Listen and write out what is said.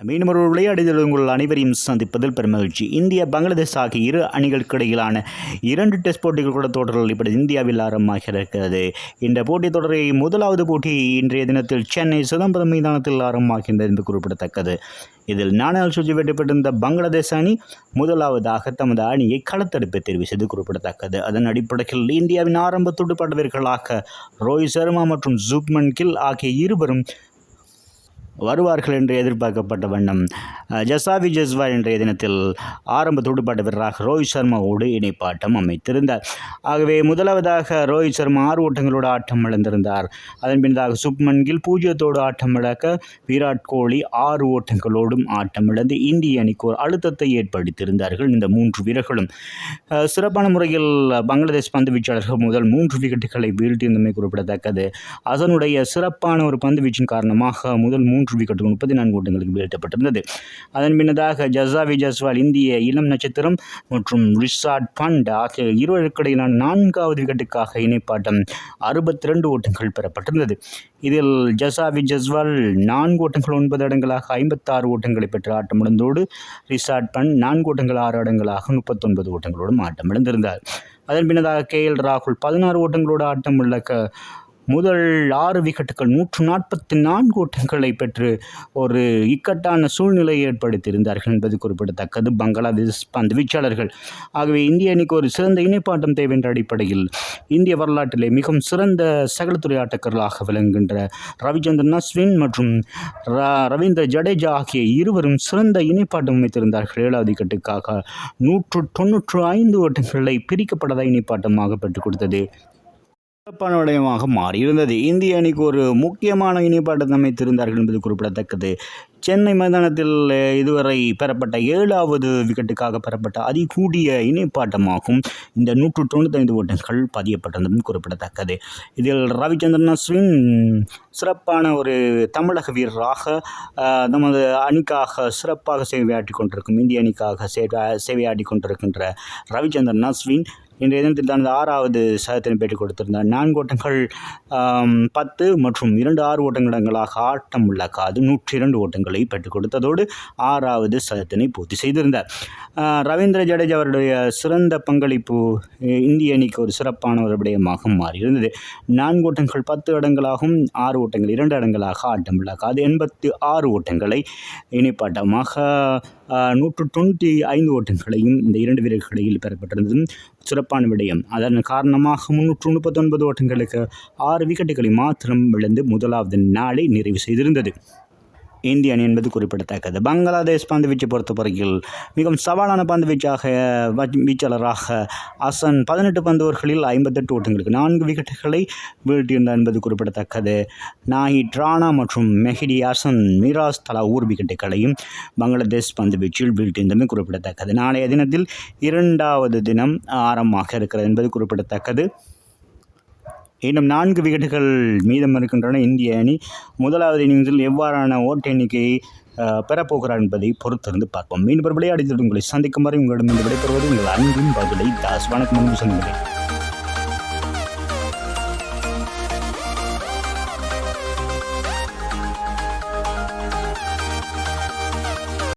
மீண்டும் ஒரு விளையாடுதல் உங்கள் அனைவரையும் சந்திப்பதில் பெருமகிழ்ச்சி. இந்தியா பங்களாதேஷ் ஆகிய இரு அணிகளுக்கு இடையிலான 2 டெஸ்ட் போட்டிகள் கூட தொடர்கள் இப்படி இந்தியாவில் ஆரம்பமாக இருக்கிறது. இந்த போட்டித் தொடரை முதலாவது போட்டி இன்றைய தினத்தில் சென்னை சிதம்பரம் மைதானத்தில் ஆரம்பமாகின்றது என்று குறிப்பிடத்தக்கது. இதில் 4 சுற்று வெற்றி பெற்றிருந்த பங்களாதேஷ் அணி முதலாவதாக தமது அணியை களத்தெடுப்பை தெரிவு செய்து குறிப்பிடத்தக்கது. அதன் அடிப்படையில் இந்தியாவின் ஆரம்ப துடுப்பாட்ட வீரர்களாக ரோஹித் சர்மா மற்றும் சுப்மன் கில் ஆகிய இருவரும் வருவார்கள் என்று எதிர்பார்க்கப்பட்ட வண்ணம் ஜசாவி ஜஸ்வால் இன்றைய தினத்தில் ஆரம்ப துடுப்பாட்ட வீரராக ரோஹித் சர்மாவோடு இணைப்பாட்டம் அமைத்திருந்தார். ஆகவே முதலாவதாக ரோஹித் சர்மா 6 ஓட்டங்களோடு ஆட்டம் இழந்திருந்தார். அதன் பின்னதாக சுப்மன் கில் 0 ஆட்டம் இழக்க விராட் கோலி 6 ஓட்டங்களோடும் ஆட்டம் இழந்து இந்திய அணிக்கு ஒரு அழுத்தத்தை ஏற்படுத்தியிருந்தார்கள். இந்த 3 வீரர்களும் சிறப்பான முறையில் பங்களாதேஷ் பந்து வீச்சாளர்கள் முதல் 3 விக்கெட்டுகளை வீழ்த்தியிருந்தமை குறிப்பிடத்தக்கது. அதனுடைய சிறப்பான ஒரு பந்து வீச்சின் காரணமாக முதல் 3 விக்கெட்டுகள் 34 ஓட்டங்களுக்கு வீழ்த்தப்பட்டிருந்தது. அதன் பின்னதாக ஜசாவி ஜஸ்வால் இந்திய இளம் நட்சத்திரம் மற்றும் ரிஷாட் பண்ட் ஆகிய இருவருக்கு இடையிலான 4வது விக்கெட்டுக்காக இணைப்பாட்டம் 62 ஓட்டங்கள் பெறப்பட்டிருந்தது. இதில் ஜசாவி ஜஸ்வால் 4 ஓட்டங்கள் 9 இடங்களாக 56 ஓட்டங்களை பெற்று ஆட்டமிழந்தோடு ரிஷாட் பண்ட் 4 ஓட்டங்கள் 6 இடங்களாக 39 ஓட்டங்களோடும் ஆட்டமிழந்திருந்தார். அதன் பின்னதாக KL ராகுல் 16 ஓட்டங்களோடு ஆட்டம் இழக்க முதல் 6 விக்கெட்டுகள் 144 ஓட்டங்களை பெற்று ஒரு இக்கட்டான சூழ்நிலையை ஏற்படுத்தியிருந்தார்கள் என்பது குறிப்பிடத்தக்கது பங்களாதேஷ் பந்து வீச்சாளர்கள். ஆகவே இந்திய அணிக்கு ஒரு சிறந்த இணைப்பாட்டம் தேவை என்ற அடிப்படையில் இந்திய வரலாற்றிலே மிகவும் சிறந்த சகலத்துறை ஆட்டக்காரர்களாக விளங்குகின்ற ரவிச்சந்திரன் அஸ்வின் மற்றும் ரவீந்திர ஜடேஜா ஆகிய இருவரும் சிறந்த இணைப்பாட்டம் அமைத்திருந்தார்கள். 7வது விக்கெட்டுக்காக 195 ஓட்டங்களை பிரிக்கப்படாத இணைப்பாட்டமாக பெற்றுக் கொடுத்தது சிறப்பான விடயமாக மாறியிருந்தது. இந்திய அணிக்கு ஒரு முக்கியமான இணைப்பாட்டத்தை அமைத்திருந்தார்கள் என்பது குறிப்பிடத்தக்கது. சென்னை மைதானத்தில் இதுவரை பெறப்பட்ட 7வது விக்கெட்டுக்காக பெறப்பட்ட அதிகூடிய இணைப்பாட்டமாகும் இந்த 195 ஓட்டங்கள் பதியப்பட்டிருந்ததும் குறிப்பிடத்தக்கது. இதில் ரவிச்சந்திரன் அஸ்வின் சிறப்பான ஒரு தமிழக வீரராக நமது அணிக்காக சிறப்பாக சேவையாற்றி கொண்டிருக்கும் இந்திய அணிக்காக சேவையாற்றி கொண்டிருக்கின்ற ரவிச்சந்திரன் அஸ்வின் இன்றைய தினத்தில் தனது 6வது சதத்தினை பெற்றுக் கொடுத்திருந்தார். 4 ஓட்டங்கள் 10 மற்றும் 6 ஓட்டங்களங்களாக ஆட்டம் இழக்காது 102 ஓட்டங்களை பெற்றுக் கொடுத்ததோடு 6வது சதத்தினை பூர்த்தி செய்திருந்தார். ரவீந்திர ஜடேஜா அவருடைய சிறந்த பங்களிப்பு இந்திய அணிக்கு ஒரு சிறப்பான ஒரு விடயமாக மாறியிருந்தது. 4 ஓட்டங்கள் 10 இடங்களாகவும் 6 ஓட்டங்கள் 2 இடங்களாக ஆட்டம் இழக்காது 86 ஓட்டங்களை இணைப்பாட்டமாக 195 ஓட்டங்களையும் இந்த 2 வீரர்களிடையில் பெறப்பட்டிருந்ததும் சிறப்பான விடயம். அதன் காரணமாக 339 ஓட்டங்களுக்கு 6 விக்கெட்டுகளை மாத்திரம் இழந்து முதலாவது நாளை நிறைவு செய்திருந்தது இந்திய அணி என்பது குறிப்பிடத்தக்கது. பங்களாதேஷ் பந்து வீச்சை பொறுத்தவரையில் மிகவும் சவாலான பந்து வீச்சாளராக ஹசன் 18 பந்துகளில் 58 ஓட்டங்களுக்கு 4 விக்கெட்டுகளை வீழ்த்தியிருந்தார் என்பது குறிப்பிடத்தக்கது. நாஹித் ராணா மற்றும் மெஹடி ஹசன் மிராஸ் தலா 1 விக்கெட்டுகளையும் பங்களாதேஷ் பந்து வீச்சில் வீழ்த்தியிருந்தமை குறிப்பிடத்தக்கது. நாளைய தினத்தில் 2வது தினம் ஆரம்பமாக இருக்கிறது என்பது குறிப்பிடத்தக்கது. இன்னும் 4 விக்கெட்டுகள் மீதம் இருக்கின்றன. இந்திய அணி முதலாவது இன்னிங்ஸில் எவ்வாறான ஓட்ட எண்ணிக்கையை பெறப்போகிறார் என்பதை பொறுத்திருந்து பார்ப்போம். மீண்டும் விளையாடி உங்களை சந்திக்கும் வரை உங்களிடம் விடைபெறுவது உங்கள் அன்பின் பதிலை தாஸ். வணக்கம்.